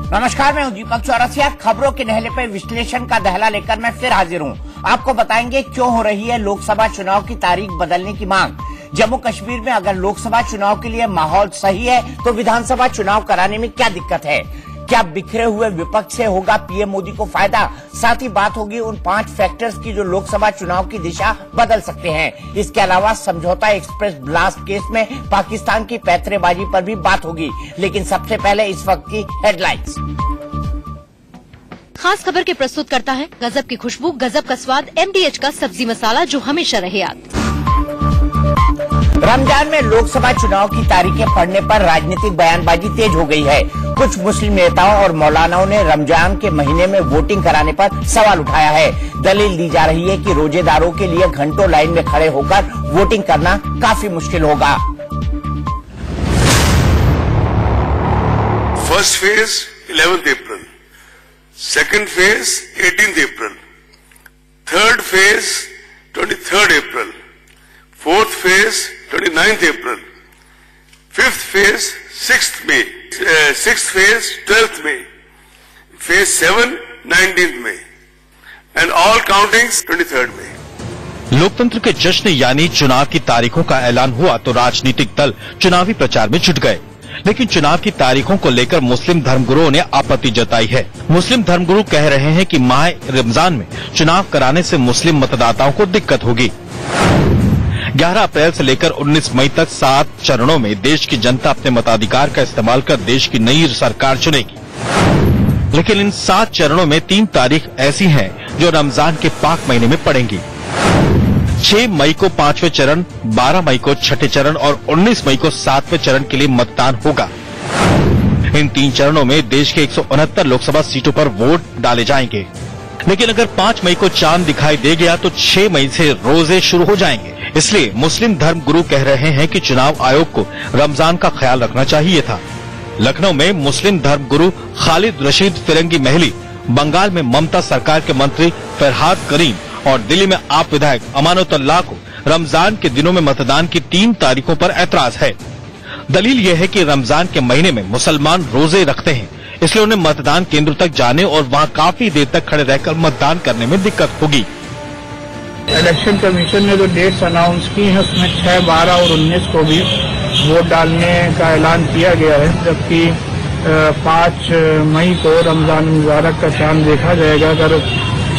नमस्कार, मैं हूं दीपक चौरसिया। खबरों के नहले पर विश्लेषण का दहला लेकर मैं फिर हाजिर हूं। आपको बताएंगे क्यों हो रही है लोकसभा चुनाव की तारीख बदलने की मांग। जम्मू कश्मीर में अगर लोकसभा चुनाव के लिए माहौल सही है तो विधानसभा चुनाव कराने में क्या दिक्कत है? क्या बिखरे हुए विपक्ष से होगा पीएम मोदी को फायदा? साथ ही बात होगी उन 5 फैक्टर्स की जो लोकसभा चुनाव की दिशा बदल सकते हैं। इसके अलावा समझौता एक्सप्रेस ब्लास्ट केस में पाकिस्तान की पैंतरेबाजी पर भी बात होगी। लेकिन सबसे पहले इस वक्त की हेडलाइंस। खास खबर के प्रस्तुत करता है गजब की खुशबू, गजब का स्वाद, MDH का सब्जी मसाला जो हमेशा रहे याद। रमजान में लोकसभा चुनाव की तारीखें पड़ने पर राजनीतिक बयानबाजी तेज हो गई है। कुछ मुस्लिम नेताओं और मौलानाओं ने रमजान के महीने में वोटिंग कराने पर सवाल उठाया है। दलील दी जा रही है कि रोजेदारों के लिए घंटों लाइन में खड़े होकर वोटिंग करना काफी मुश्किल होगा। First phase 11 April, second phase 18 April, third phase 23 April, fourth phase 29 April, fifth phase 6th May, sixth phase 12th May, phase 7 19th May, and all countings 23rd May। लोकतंत्र के जश्न यानी चुनाव की तारीखों का ऐलान हुआ तो राजनीतिक दल चुनावी प्रचार में जुट गए। लेकिन चुनाव की तारीखों को लेकर मुस्लिम धर्मगुरुओं ने आपत्ति जताई है। मुस्लिम धर्मगुरु कह रहे हैं कि माह रमजान में चुनाव कराने से मुस्लिम मतदाताओं को दिक्कत होगी। 11 अप्रैल से लेकर 19 मई तक 7 चरणों में देश की जनता अपने मताधिकार का इस्तेमाल कर देश की नई सरकार चुनेगी। लेकिन इन 7 चरणों में 3 तारीख ऐसी हैं जो रमजान के पाक महीने में पड़ेंगी। 6 मई को 5वें चरण, 12 मई को 6ठे चरण और 19 मई को 7वें चरण के लिए मतदान होगा। इन 3 चरणों में देश के 169 लोकसभा सीटों पर वोट डाले जाएंगे। लेकिन अगर 5 मई को चांद दिखाई दे गया तो 6 मई से रोजे शुरू हो जाएंगे। इसलिए मुस्लिम धर्म गुरु कह रहे हैं कि चुनाव आयोग को रमजान का ख्याल रखना चाहिए था। लखनऊ में मुस्लिम धर्म गुरु खालिद रशीद फिरंगी महली, बंगाल में ममता सरकार के मंत्री फरहाद करीम और दिल्ली में आप विधायक अमानतुल्लाह को रमजान के दिनों में मतदान की 3 तारीखों पर ऐतराज है। दलील यह है कि रमजान के महीने में मुसलमान रोजे रखते हैं, इसलिए उन्हें मतदान केंद्र तक जाने और वहां काफी देर तक खड़े रहकर मतदान करने में दिक्कत होगी। इलेक्शन कमीशन ने जो डेट्स अनाउंस की हैं उसमें 6, 12 और 19 को भी वोट डालने का ऐलान किया गया है, जबकि 5 मई को रमजान मुबारक का चांद देखा जाएगा। अगर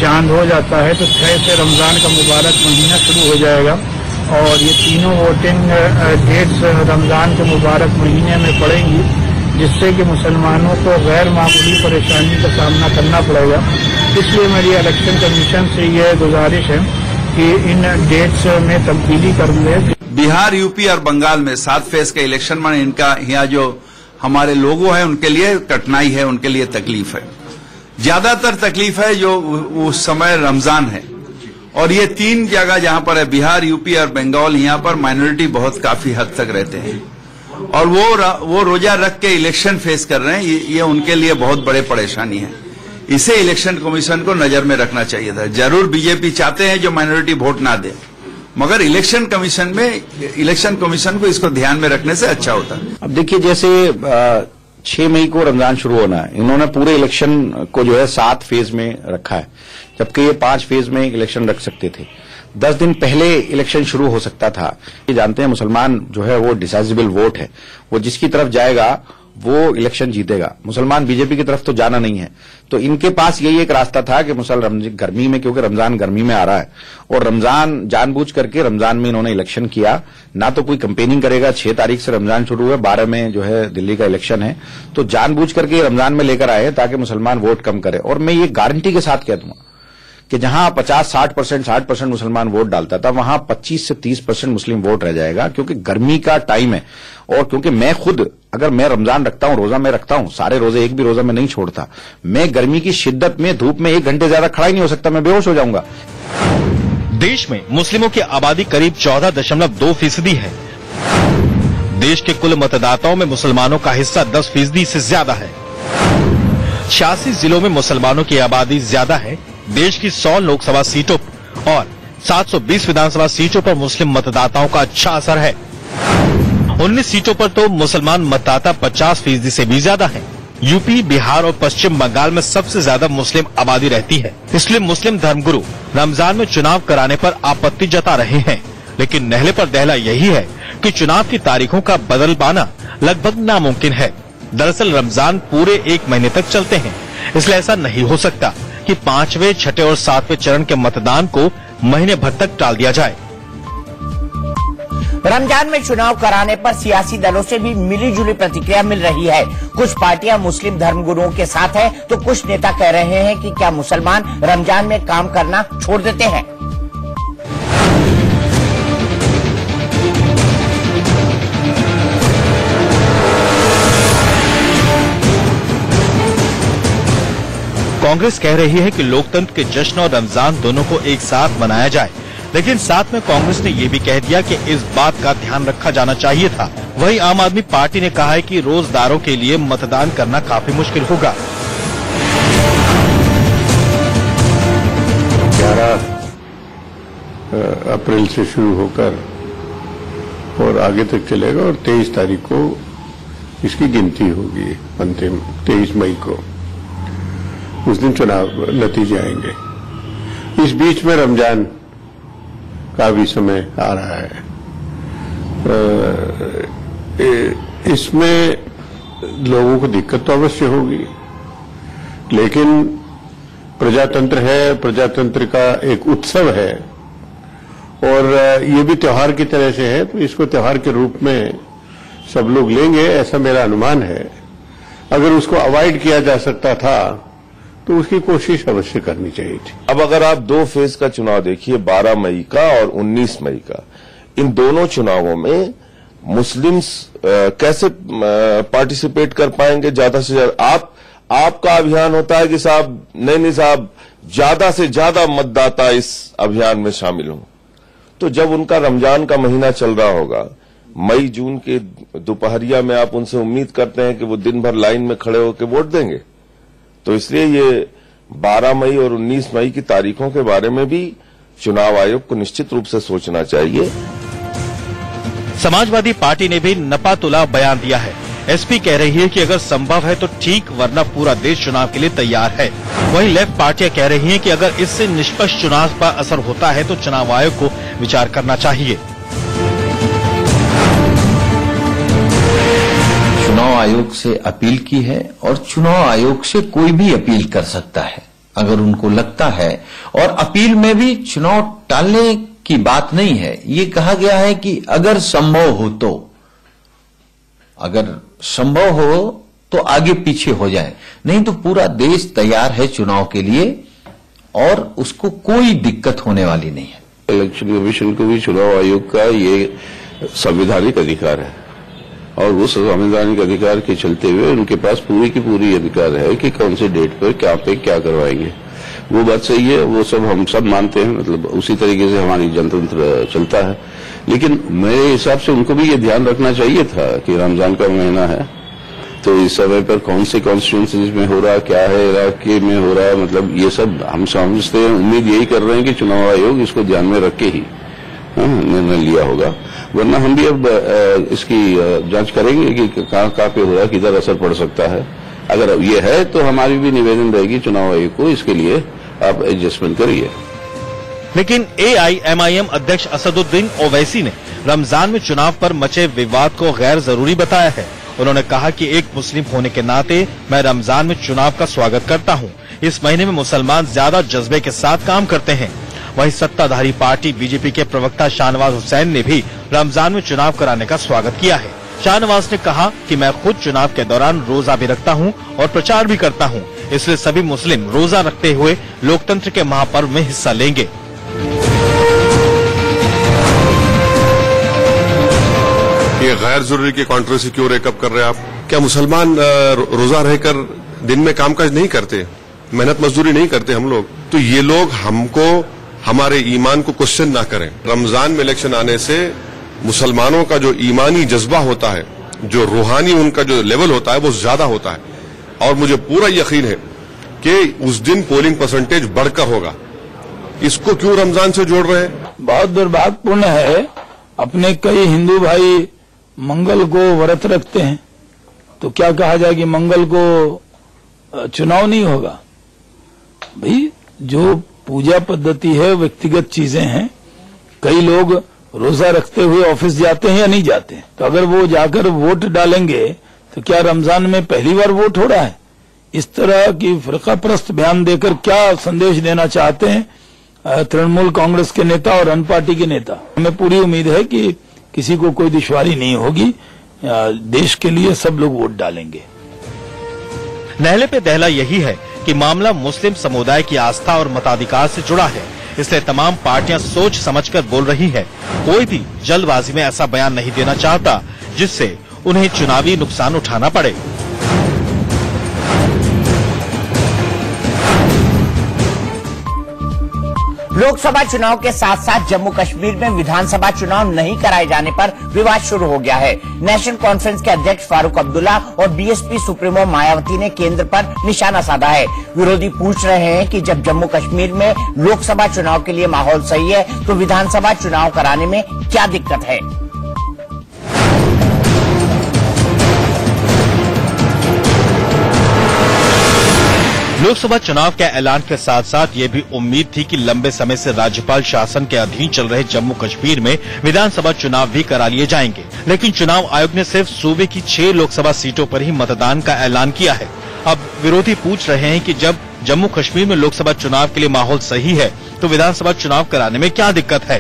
चांद हो जाता है तो 6 से रमजान का मुबारक महीना शुरू हो जाएगा और ये तीनों वोटिंग डेट्स रमजान के मुबारक महीने में पड़ेंगी, जिससे कि मुसलमानों को गैर मामूली परेशानी का सामना करना पड़ेगा। इसलिए मेरी इलेक्शन कमीशन से ये गुजारिश है कि इन डेट्स में तब्दीली कर दें। बिहार, यूपी और बंगाल में 7 फेज का इलेक्शन में इनका यहाँ जो हमारे लोगों हैं उनके लिए कठिनाई है, उनके लिए तकलीफ है। ज्यादातर तकलीफ है जो उस समय रमजान है और ये 3 जगह जहाँ पर है बिहार, यूपी और बंगाल, यहाँ पर माइनॉरिटी बहुत काफी हद तक रहते हैं और वो रोजा रख के इलेक्शन फेस कर रहे हैं। ये उनके लिए बहुत बड़े परेशानी है। इसे इलेक्शन कमीशन को नजर में रखना चाहिए था। जरूर बीजेपी चाहते हैं जो माइनॉरिटी वोट ना दे, मगर इलेक्शन कमीशन को इसको ध्यान में रखने से अच्छा होता है। अब देखिए, जैसे 6 मई को रमजान शुरू होना है, इन्होंने पूरे इलेक्शन को जो है 7 फेज में रखा है, जबकि ये 5 फेज में इलेक्शन रख सकते थे। 10 दिन पहले इलेक्शन शुरू हो सकता था। ये जानते हैं मुसलमान जो है वो डिसाइजेबल वोट है, वो जिसकी तरफ जाएगा वो इलेक्शन जीतेगा। मुसलमान बीजेपी की तरफ तो जाना नहीं है, तो इनके पास यही एक रास्ता था कि गर्मी में, क्योंकि रमजान गर्मी में आ रहा है और रमजान जानबूझ करके रमजान में इन्होंने इलेक्शन किया। ना तो कोई कंपेनिंग करेगा, 6 तारीख से रमजान शुरू है, 12 में जो है दिल्ली का इलेक्शन है, तो जानबूझ करके रमजान में लेकर आए ताकि मुसलमान वोट कम करे। और मैं ये गारंटी के साथ कह दूंगा कि जहां 50-60% मुसलमान वोट डालता था, वहां 25 से 30% मुस्लिम वोट रह जाएगा, क्योंकि गर्मी का टाइम है। और क्योंकि मैं खुद, अगर मैं रमजान रखता हूं, रोजा मैं रखता हूं, सारे रोजे एक भी रोजा मैं नहीं छोड़ता, मैं गर्मी की शिद्दत में धूप में 1 घंटे ज्यादा खड़ा ही नहीं हो सकता, मैं बेहोश हो जाऊंगा। देश में मुस्लिमों की आबादी करीब 14.2% है। देश के कुल मतदाताओं में मुसलमानों का हिस्सा 10% से ज्यादा है। 86 जिलों में मुसलमानों की आबादी ज्यादा है। देश की 100 लोकसभा सीटों और 720 विधानसभा सीटों पर मुस्लिम मतदाताओं का अच्छा असर है। 19 सीटों पर तो मुसलमान मतदाता 50% से भी ज्यादा हैं। यूपी, बिहार और पश्चिम बंगाल में सबसे ज्यादा मुस्लिम आबादी रहती है, इसलिए मुस्लिम धर्मगुरु रमजान में चुनाव कराने पर आपत्ति जता रहे हैं। लेकिन नहले पर दहला यही है कि चुनाव की तारीखों का बदल पाना लगभग नामुमकिन है। दरअसल रमजान पूरे 1 महीने तक चलते हैं, इसलिए ऐसा नहीं हो सकता कि 5वें, 6ठे और 7वें चरण के मतदान को महीने भर तक टाल दिया जाए। रमजान में चुनाव कराने पर सियासी दलों से भी मिलीजुली प्रतिक्रिया मिल रही है। कुछ पार्टियां मुस्लिम धर्मगुरुओं के साथ है, तो कुछ नेता कह रहे हैं कि क्या मुसलमान रमजान में काम करना छोड़ देते हैं। कांग्रेस कह रही है कि लोकतंत्र के जश्न और रमजान दोनों को एक साथ मनाया जाए, लेकिन साथ में कांग्रेस ने ये भी कह दिया कि इस बात का ध्यान रखा जाना चाहिए था। वहीं आम आदमी पार्टी ने कहा है कि रोजदारों के लिए मतदान करना काफी मुश्किल होगा। 11 अप्रैल से शुरू होकर और आगे तक चलेगा और 23 तारीख को इसकी गिनती होगी। अंतिम 23 मई को उस दिन चुनाव नतीजे आएंगे। इस बीच में रमजान का भी समय आ रहा है। इसमें लोगों को दिक्कत तो अवश्य होगी, लेकिन प्रजातंत्र है, प्रजातंत्र का एक उत्सव है और ये भी त्योहार की तरह से है, तो इसको त्योहार के रूप में सब लोग लेंगे, ऐसा मेरा अनुमान है। अगर उसको अवॉइड किया जा सकता था तो उसकी कोशिश अवश्य करनी चाहिए थी। अब अगर आप 2 फेज का चुनाव देखिए, 12 मई का और 19 मई का, इन दोनों चुनावों में मुस्लिम्स कैसे पार्टिसिपेट कर पाएंगे ज्यादा से ज्यादा? आपका अभियान होता है कि साहब नहीं साहब ज्यादा से ज्यादा मतदाता इस अभियान में शामिल हों। तो जब उनका रमजान का महीना चल रहा होगा, मई जून के दोपहरिया में आप उनसे उम्मीद करते हैं कि वो दिन भर लाइन में खड़े होकर वोट देंगे? तो इसलिए ये 12 मई और 19 मई की तारीखों के बारे में भी चुनाव आयोग को निश्चित रूप से सोचना चाहिए। समाजवादी पार्टी ने भी नपातुला बयान दिया है। एसपी कह रही है कि अगर संभव है तो ठीक, वरना पूरा देश चुनाव के लिए तैयार है। वहीं लेफ्ट पार्टियां कह रही हैं कि अगर इससे निष्पक्ष चुनाव पर असर होता है तो चुनाव आयोग को विचार करना चाहिए। चुनाव आयोग से अपील की है और चुनाव आयोग से कोई भी अपील कर सकता है अगर उनको लगता है। और अपील में भी चुनाव टालने की बात नहीं है, ये कहा गया है कि अगर संभव हो तो आगे पीछे हो जाए, नहीं तो पूरा देश तैयार है चुनाव के लिए और उसको कोई दिक्कत होने वाली नहीं है। इलेक्शन कमीशन को भी चुनाव आयोग का ये संवैधानिक अधिकार है और उस संवैधानिक अधिकार के चलते हुए उनके पास पूरी की पूरी अधिकार है कि कौन से डेट पर क्या करवाएंगे। वो बात सही है, वो सब हम सब मानते हैं, मतलब उसी तरीके से हमारी जनतंत्र चलता है। लेकिन मेरे हिसाब से उनको भी ये ध्यान रखना चाहिए था कि रमजान का महीना है, तो इस समय पर कौन से कॉन्स्टिट्यूंसीज में हो रहा, क्या है इलाके में हो रहा, मतलब ये सब हम समझते हैं, उम्मीद यही कर रहे हैं कि चुनाव आयोग इसको ध्यान में रख के ही निर्णय लिया होगा। वरना हम भी अब इसकी जांच करेंगे कि कहाँ पे हो रहा है, किधर असर पड़ सकता है। अगर ये है तो हमारी भी निवेदन रहेगी चुनाव आयोग को, इसके लिए आप एडजस्टमेंट करिए। लेकिन AIMIM अध्यक्ष असदुद्दीन ओवैसी ने रमजान में चुनाव पर मचे विवाद को गैर जरूरी बताया है। उन्होंने कहा कि एक मुस्लिम होने के नाते मैं रमजान में चुनाव का स्वागत करता हूं। इस महीने में मुसलमान ज्यादा जज्बे के साथ काम करते हैं। वहीं सत्ताधारी पार्टी बीजेपी के प्रवक्ता शाहनवाज हुसैन ने भी रमजान में चुनाव कराने का स्वागत किया है। शाहनवाज ने कहा कि मैं खुद चुनाव के दौरान रोजा भी रखता हूं और प्रचार भी करता हूं, इसलिए सभी मुस्लिम रोजा रखते हुए लोकतंत्र के महापर्व में हिस्सा लेंगे। ये गैर जरूरी की कंट्रोवर्सी क्यों रेकअप कर रहे हैं आप? क्या मुसलमान रोजा रहकर दिन में कामकाज नहीं करते, मेहनत मजदूरी नहीं करते हम लोग? तो ये लोग हमको हमारे ईमान को क्वेश्चन ना करें। रमजान में इलेक्शन आने से मुसलमानों का जो ईमानी जज्बा होता है, जो रूहानी उनका जो लेवल होता है, वो ज्यादा होता है और मुझे पूरा यकीन है कि उस दिन पोलिंग परसेंटेज बढ़कर होगा। इसको क्यों रमजान से जोड़ रहे हैं? बहुत दुर्भाग्यपूर्ण है, अपने कई हिंदू भाई मंगल को व्रत रखते हैं तो क्या कहा जाए कि मंगल को चुनाव नहीं होगा। भाई जो पूजा पद्धति है व्यक्तिगत चीजें हैं। कई लोग रोजा रखते हुए ऑफिस जाते हैं या नहीं जाते हैं, तो अगर वो जाकर वोट डालेंगे तो क्या रमजान में पहली बार वोट हो रहा है? इस तरह की फरकाप्रस्त बयान देकर क्या संदेश देना चाहते हैं तृणमूल कांग्रेस के नेता और अन पार्टी के नेता? हमें पूरी उम्मीद है कि किसी को कोई दुश्वारी नहीं होगी। देश के लिए सब लोग वोट डालेंगे। नहले पे दहला यही है कि मामला मुस्लिम समुदाय की आस्था और मताधिकार से जुड़ा है, इसलिए तमाम पार्टियां सोच समझकर बोल रही है। कोई भी जल्दबाजी में ऐसा बयान नहीं देना चाहता जिससे उन्हें चुनावी नुकसान उठाना पड़े। लोकसभा चुनाव के साथ साथ जम्मू कश्मीर में विधानसभा चुनाव नहीं कराए जाने पर विवाद शुरू हो गया है। नेशनल कॉन्फ्रेंस के अध्यक्ष फारूक अब्दुल्ला और बीएसपी सुप्रीमो मायावती ने केंद्र पर निशाना साधा है। विरोधी पूछ रहे हैं कि जब जम्मू कश्मीर में लोकसभा चुनाव के लिए माहौल सही है तो विधानसभा चुनाव कराने में क्या दिक्कत है। लोकसभा चुनाव के ऐलान के साथ साथ ये भी उम्मीद थी कि लंबे समय से राज्यपाल शासन के अधीन चल रहे जम्मू कश्मीर में विधानसभा चुनाव भी करा लिए जाएंगे, लेकिन चुनाव आयोग ने सिर्फ सूबे की 6 लोकसभा सीटों पर ही मतदान का ऐलान किया है। अब विरोधी पूछ रहे हैं कि जब जम्मू कश्मीर में लोकसभा चुनाव के लिए माहौल सही है तो विधानसभा चुनाव कराने में क्या दिक्कत है।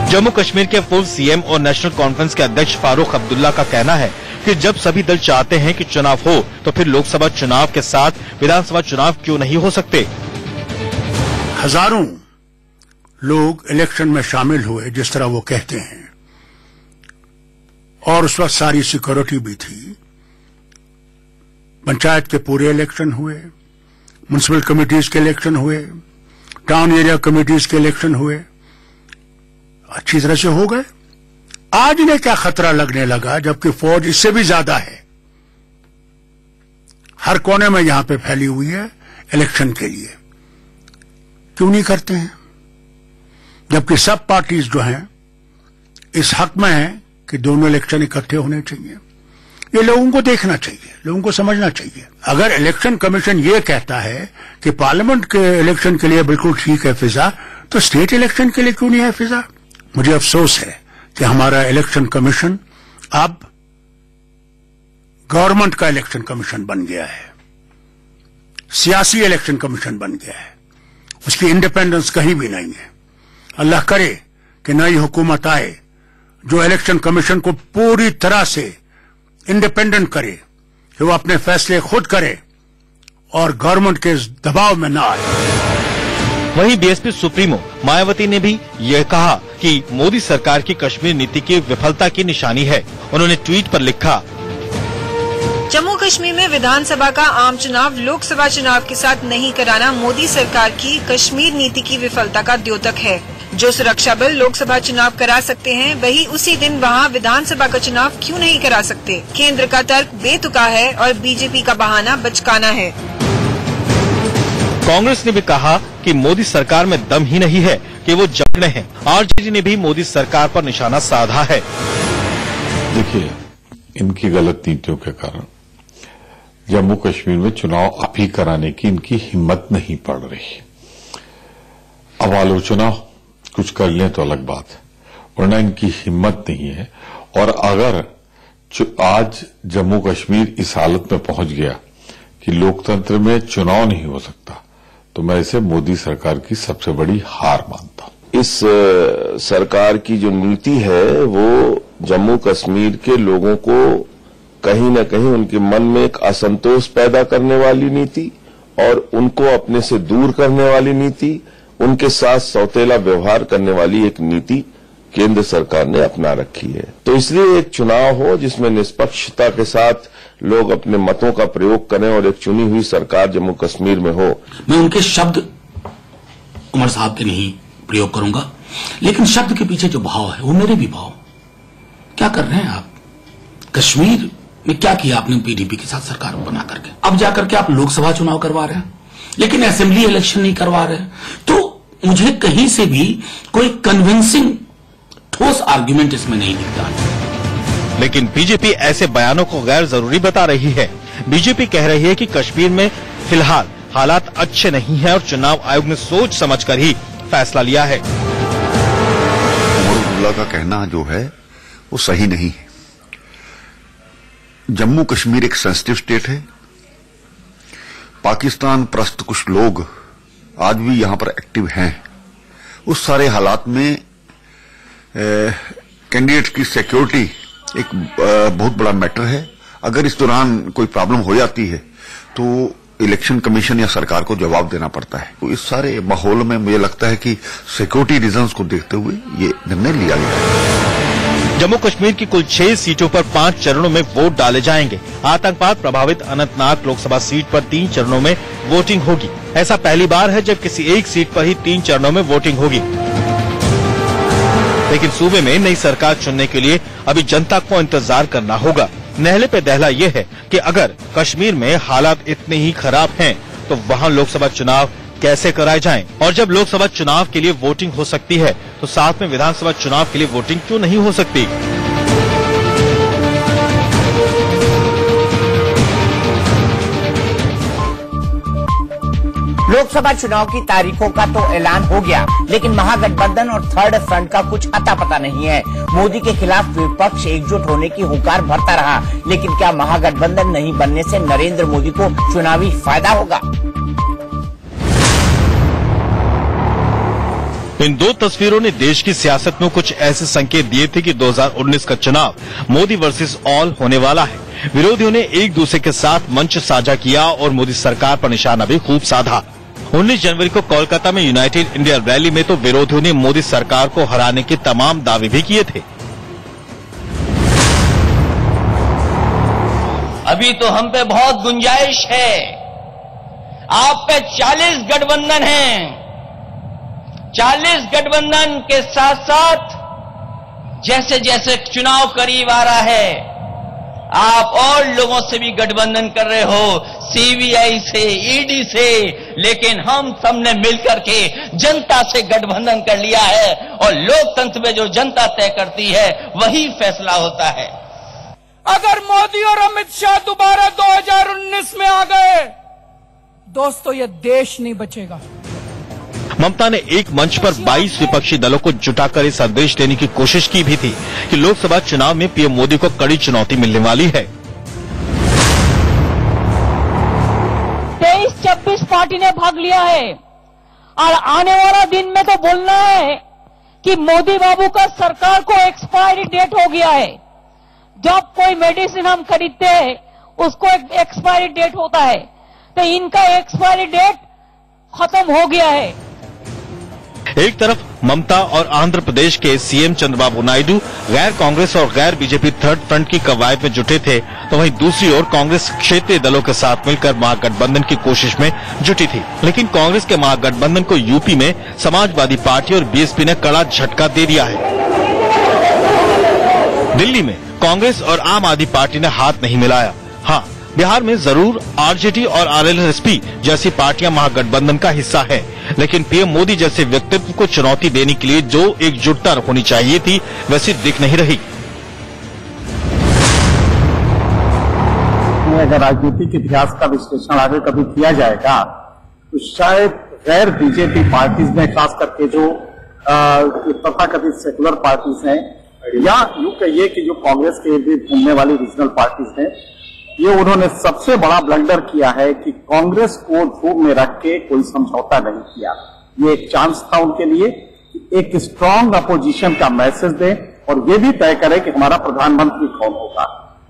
जम्मू कश्मीर के पूर्व सीएम और नेशनल कॉन्फ्रेंस के अध्यक्ष फारूक अब्दुल्ला का कहना है कि जब सभी दल चाहते हैं कि चुनाव हो तो फिर लोकसभा चुनाव के साथ विधानसभा चुनाव क्यों नहीं हो सकते। हजारों लोग इलेक्शन में शामिल हुए जिस तरह वो कहते हैं, और उस वक्त सारी सिक्योरिटी भी थी। पंचायत के पूरे इलेक्शन हुए, म्युनिसिपल कमिटीज के इलेक्शन हुए, टाउन एरिया कमिटीज के इलेक्शन हुए, अच्छी तरह से हो गए। आज इन्हें क्या खतरा लगने लगा जबकि फौज इससे भी ज्यादा है, हर कोने में यहां पे फैली हुई है इलेक्शन के लिए। क्यों नहीं करते हैं? जबकि सब पार्टीज जो हैं इस हक में हैं कि दोनों इलेक्शन इकट्ठे होने चाहिए। ये लोगों को देखना चाहिए, लोगों को समझना चाहिए। अगर इलेक्शन कमीशन ये कहता है कि पार्लियामेंट के इलेक्शन के लिए बिल्कुल ठीक है फिजा, तो स्टेट इलेक्शन के लिए क्यों नहीं है फिजा? मुझे अफसोस है कि हमारा इलेक्शन कमीशन अब गवर्नमेंट का इलेक्शन कमीशन बन गया है, सियासी इलेक्शन कमीशन बन गया है। उसकी इंडिपेंडेंस कहीं भी नहीं है। अल्लाह करे कि नई हुकूमत आए जो इलेक्शन कमीशन को पूरी तरह से इंडिपेंडेंट करे, कि वो अपने फैसले खुद करे और गवर्नमेंट के दबाव में ना आए। वहीं बीएसपी सुप्रीमो मायावती ने भी यह कहा कि मोदी सरकार की कश्मीर नीति की विफलता की निशानी है। उन्होंने ट्वीट पर लिखा, जम्मू कश्मीर में विधानसभा का आम चुनाव लोकसभा चुनाव के साथ नहीं कराना मोदी सरकार की कश्मीर नीति की विफलता का द्योतक है। जो सुरक्षा बल लोकसभा चुनाव करा सकते हैं वही उसी दिन वहां विधानसभा का चुनाव क्यों नहीं करा सकते। केंद्र का तर्क बेतुका है और बीजेपी का बहाना बचकाना है। कांग्रेस ने भी कहा कि मोदी सरकार में दम ही नहीं है कि वो जबड़े हैं। आरजेडी ने भी मोदी सरकार पर निशाना साधा है। देखिए, इनकी गलत नीतियों के कारण जम्मू कश्मीर में चुनाव अभी कराने की इनकी हिम्मत नहीं पड़ रही। अब आलोचना कुछ कर लें तो अलग बात है, वरना इनकी हिम्मत नहीं है। और अगर आज जम्मू कश्मीर इस हालत में पहुंच गया कि लोकतंत्र में चुनाव नहीं हो सकता, तो मैं इसे मोदी सरकार की सबसे बड़ी हार मानता हूं। इस सरकार की जो नीति है वो जम्मू कश्मीर के लोगों को कहीं न कहीं उनके मन में एक असंतोष पैदा करने वाली नीति और उनको अपने से दूर करने वाली नीति, उनके साथ सौतेला व्यवहार करने वाली एक नीति केंद्र सरकार ने अपना रखी है। तो इसलिए एक चुनाव हो जिसमें निष्पक्षता के साथ लोग अपने मतों का प्रयोग करें और एक चुनी हुई सरकार जम्मू कश्मीर में हो। मैं उनके शब्द उमर साहब के नहीं प्रयोग करूंगा, लेकिन शब्द के पीछे जो भाव है वो मेरे भी भाव। क्या कर रहे हैं आप? कश्मीर में क्या किया आपने पीडीपी के साथ सरकार बना करके? अब जाकर के आप लोकसभा चुनाव करवा रहे हैं, लेकिन असेंबली इलेक्शन नहीं करवा रहे। तो मुझे कहीं से भी कोई कन्विंसिंग उस आर्ग्यूमेंट इसमें नहीं दिखता। लेकिन बीजेपी ऐसे बयानों को गैर जरूरी बता रही है। बीजेपी कह रही है कि कश्मीर में फिलहाल हालात अच्छे नहीं हैं और चुनाव आयोग ने सोच समझकर ही फैसला लिया है। उमर अब्दुल्ला का कहना जो है वो सही नहीं है। जम्मू कश्मीर एक सेंसिटिव स्टेट है। पाकिस्तान परस्त कुछ लोग आज भी यहां पर एक्टिव हैं। उस सारे हालात में कैंडिडेट की सिक्योरिटी एक बहुत बड़ा मैटर है। अगर इस दौरान कोई प्रॉब्लम हो जाती है तो इलेक्शन कमीशन या सरकार को जवाब देना पड़ता है। तो इस सारे माहौल में मुझे लगता है कि सिक्योरिटी रीजंस को देखते हुए ये निर्णय लिया गया है। जम्मू कश्मीर की कुल 6 सीटों पर 5 चरणों में वोट डाले जाएंगे। आतंकवाद प्रभावित अनंतनाग लोकसभा सीट पर 3 चरणों में वोटिंग होगी। ऐसा पहली बार है जब किसी एक सीट पर ही 3 चरणों में वोटिंग होगी। लेकिन सूबे में नई सरकार चुनने के लिए अभी जनता को इंतजार करना होगा। नहले पे दहला ये है कि अगर कश्मीर में हालात इतने ही खराब हैं तो वहां लोकसभा चुनाव कैसे कराए जाएं? और जब लोकसभा चुनाव के लिए वोटिंग हो सकती है तो साथ में विधानसभा चुनाव के लिए वोटिंग क्यों नहीं हो सकती? लोकसभा चुनाव की तारीखों का तो ऐलान हो गया, लेकिन महागठबंधन और थर्ड फ्रंट का कुछ अता पता नहीं है। मोदी के खिलाफ विपक्ष एकजुट होने की हुंकार भरता रहा, लेकिन क्या महागठबंधन नहीं बनने से नरेंद्र मोदी को चुनावी फायदा होगा? इन 2 तस्वीरों ने देश की सियासत में कुछ ऐसे संकेत दिए थे कि 2019 का चुनाव मोदी वर्सेस ऑल होने वाला है। विरोधियों ने एक दूसरे के साथ मंच साझा किया और मोदी सरकार पर निशाना भी खूब साधा। 19 जनवरी को कोलकाता में यूनाइटेड इंडिया रैली में तो विरोधियों ने मोदी सरकार को हराने के तमाम दावे भी किए थे। अभी तो हम पे बहुत गुंजाइश है। आप पे 40 गठबंधन हैं। 40 गठबंधन के साथ साथ जैसे जैसे चुनाव करीब आ रहा है आप और लोगों से भी गठबंधन कर रहे हो, सीबीआई से, ईडी से, लेकिन हम सबने मिलकर के जनता से गठबंधन कर लिया है और लोकतंत्र में जो जनता तय करती है वही फैसला होता है। अगर मोदी और अमित शाह दोबारा 2019 में आ गए दोस्तों ये देश नहीं बचेगा। ममता ने एक मंच पर 22 विपक्षी दलों को जुटाकर ये संदेश देने की कोशिश की भी थी कि लोकसभा चुनाव में पीएम मोदी को कड़ी चुनौती मिलने वाली है। 23-26 पार्टी ने भाग लिया है और आने वाला दिन में तो बोलना है कि मोदी बाबू का सरकार को एक्सपायरी डेट हो गया है। जब कोई मेडिसिन हम खरीदते हैं उसको एक एक्सपायरी डेट होता है, तो इनका एक्सपायरी डेट खत्म हो गया है। एक तरफ ममता और आंध्र प्रदेश के सीएम चंद्रबाबू नायडू गैर कांग्रेस और गैर बीजेपी थर्ड फ्रंट की कवायद में जुटे थे, तो वहीं दूसरी ओर कांग्रेस क्षेत्रीय दलों के साथ मिलकर महागठबंधन की कोशिश में जुटी थी। लेकिन कांग्रेस के महागठबंधन को यूपी में समाजवादी पार्टी और बीएसपी ने कड़ा झटका दे दिया है। दिल्ली में कांग्रेस और आम आदमी पार्टी ने हाथ नहीं मिलाया। हाँ, बिहार में जरूर आरजेडी और आरएलएसपी जैसी पार्टियां महागठबंधन का हिस्सा है, लेकिन पीएम मोदी जैसे व्यक्तित्व को चुनौती देने के लिए जो एकजुटता होनी चाहिए थी वैसी दिख नहीं रही। अगर राजनीतिक इतिहास का विश्लेषण आगे कभी किया जाएगा तो शायद गैर बीजेपी पार्टीज में खास करके जो तथाकथित सेकुलर पार्टीज हैं या यूं कहिए कि जो कांग्रेस के इर्द घूमने वाली रीजनल पार्टीज हैं, ये उन्होंने सबसे बड़ा ब्लंडर किया है कि कांग्रेस को धूप में रख के कोई समझौता नहीं किया। ये एक चांस था उनके लिए कि एक स्ट्रांग अपोजिशन का मैसेज दें और ये भी तय करें कि हमारा प्रधानमंत्री कौन होगा।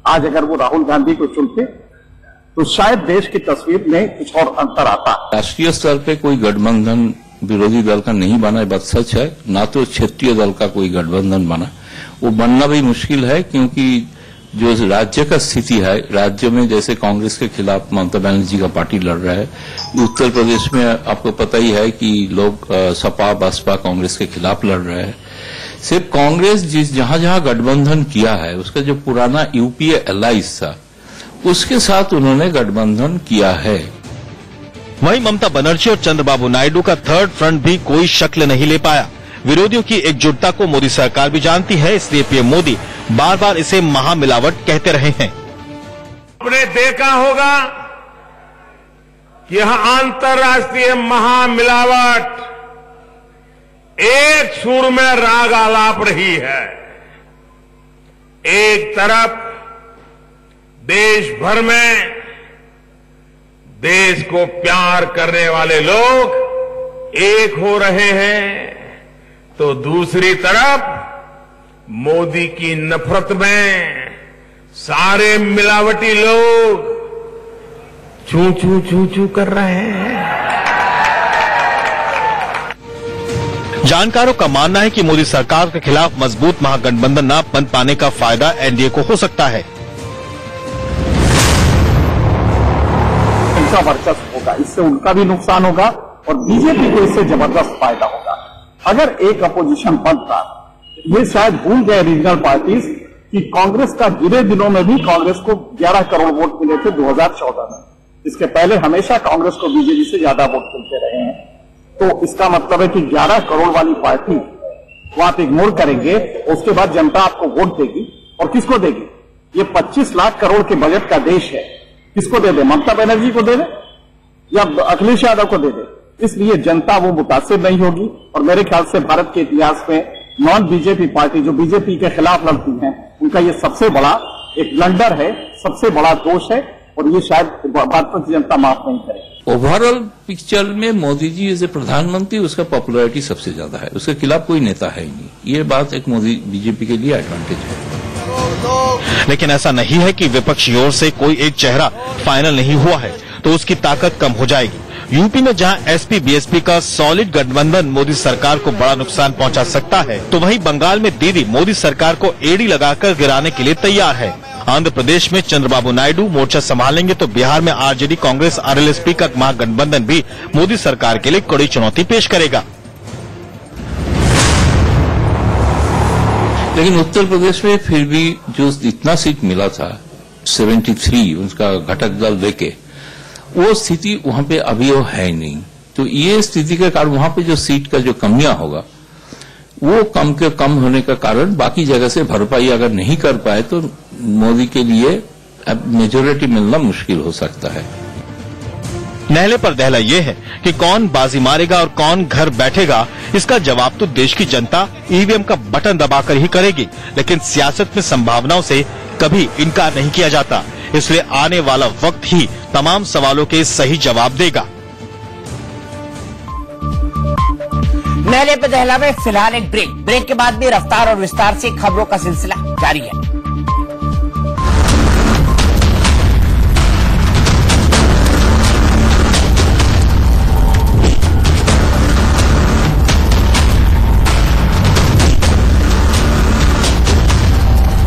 आज अगर वो राहुल गांधी को चुनते तो शायद देश की तस्वीर में कुछ और अंतर आता। राष्ट्रीय स्तर पे कोई गठबंधन विरोधी दल का नहीं बना, बात सच है। ना तो क्षेत्रीय दल का कोई गठबंधन बना, वो बनना भी मुश्किल है क्योंकि जो राज्य का स्थिति है, राज्य में जैसे कांग्रेस के खिलाफ ममता बनर्जी का पार्टी लड़ रहा है, उत्तर प्रदेश में आपको पता ही है कि लोग सपा बसपा कांग्रेस के खिलाफ लड़ रहे हैं। सिर्फ कांग्रेस जहां जहां गठबंधन किया है उसका जो पुराना यूपीए अलायंस था उसके साथ उन्होंने गठबंधन किया है। वहीं ममता बनर्जी और चंद्रबाबू नायडू का थर्ड फ्रंट भी कोई शक्ल नहीं ले पाया। विरोधियों की एकजुटता को मोदी सरकार भी जानती है, इसलिए पीएम मोदी बार बार इसे महामिलावट कहते रहे हैं। आपने देखा होगा कि यह अंतर्राष्ट्रीय महामिलावट एक सुर में राग आलाप रही है। एक तरफ देश भर में देश को प्यार करने वाले लोग एक हो रहे हैं, तो दूसरी तरफ मोदी की नफरत में सारे मिलावटी लोग चू चू चू चू कर रहे हैं। जानकारों का मानना है कि मोदी सरकार के खिलाफ मजबूत महागठबंधन न बन पाने का फायदा एनडीए को हो सकता है। उनका वर्चस्व होगा, इससे उनका भी नुकसान होगा और बीजेपी को इससे जबरदस्त फायदा होगा। अगर एक अपोजिशन बनता, ये शायद भूल गए रीजनल पार्टीज कि कांग्रेस का गिरे दिनों में भी कांग्रेस को 11 करोड़ वोट मिले थे 2014 में। इसके पहले हमेशा कांग्रेस को बीजेपी से ज्यादा वोट मिलते रहे हैं। तो इसका मतलब है कि 11 करोड़ वाली पार्टी को आप इग्नोर करेंगे, उसके बाद जनता आपको वोट देगी और किसको देगी? ये 25 लाख करोड़ के बजट का देश है, किसको दे दे? ममता बनर्जी को दे दे या अखिलेश यादव को दे दे? इसलिए जनता वो मुतासिर नहीं होगी और मेरे ख्याल से भारत के इतिहास में नॉन बीजेपी पार्टी जो बीजेपी के खिलाफ लड़ती हैं, उनका ये सबसे बड़ा एक ब्लंडर है, सबसे बड़ा दोष है और ये शायद भारत की जनता माफ नहीं करेगी। ओवरऑल पिक्चर में मोदी जी एज ए प्रधानमंत्री उसका पॉपुलैरिटी सबसे ज्यादा है, उसके खिलाफ कोई नेता है ही नहीं। ये बात एक मोदी बीजेपी के लिए एडवांटेज है। लेकिन ऐसा नहीं है कि विपक्षी ओर से कोई एक चेहरा फाइनल नहीं हुआ है तो उसकी ताकत कम हो जाएगी। यूपी में जहां एसपी बीएसपी का सॉलिड गठबंधन मोदी सरकार को बड़ा नुकसान पहुंचा सकता है, तो वहीं बंगाल में दीदी मोदी सरकार को एड़ी लगाकर गिराने के लिए तैयार है। आंध्र प्रदेश में चंद्रबाबू नायडू मोर्चा संभालेंगे तो बिहार में आरजेडी कांग्रेस आरएलएसपी का महागठबंधन भी मोदी सरकार के लिए कड़ी चुनौती पेश करेगा। लेकिन उत्तर प्रदेश में फिर भी जो इतना सीट मिला था 73 उसका घटक दल देके, वो स्थिति वहां पे अभी वो है नहीं। तो ये स्थिति के कारण वहां पे जो सीट का जो कमियां होगा वो कम होने का कारण बाकी जगह से भरपाई अगर नहीं कर पाए तो मोदी के लिए अब मेजोरिटी मिलना मुश्किल हो सकता है। नहले पर दहला ये है कि कौन बाजी मारेगा और कौन घर बैठेगा, इसका जवाब तो देश की जनता ईवीएम का बटन दबाकर ही करेगी। लेकिन सियासत में संभावनाओं से कभी इनकार नहीं किया जाता, इसलिए आने वाला वक्त ही तमाम सवालों के सही जवाब देगा। नहले पे दहला में फिलहाल एक ब्रेक के बाद भी रफ्तार और विस्तार से खबरों का सिलसिला जारी है।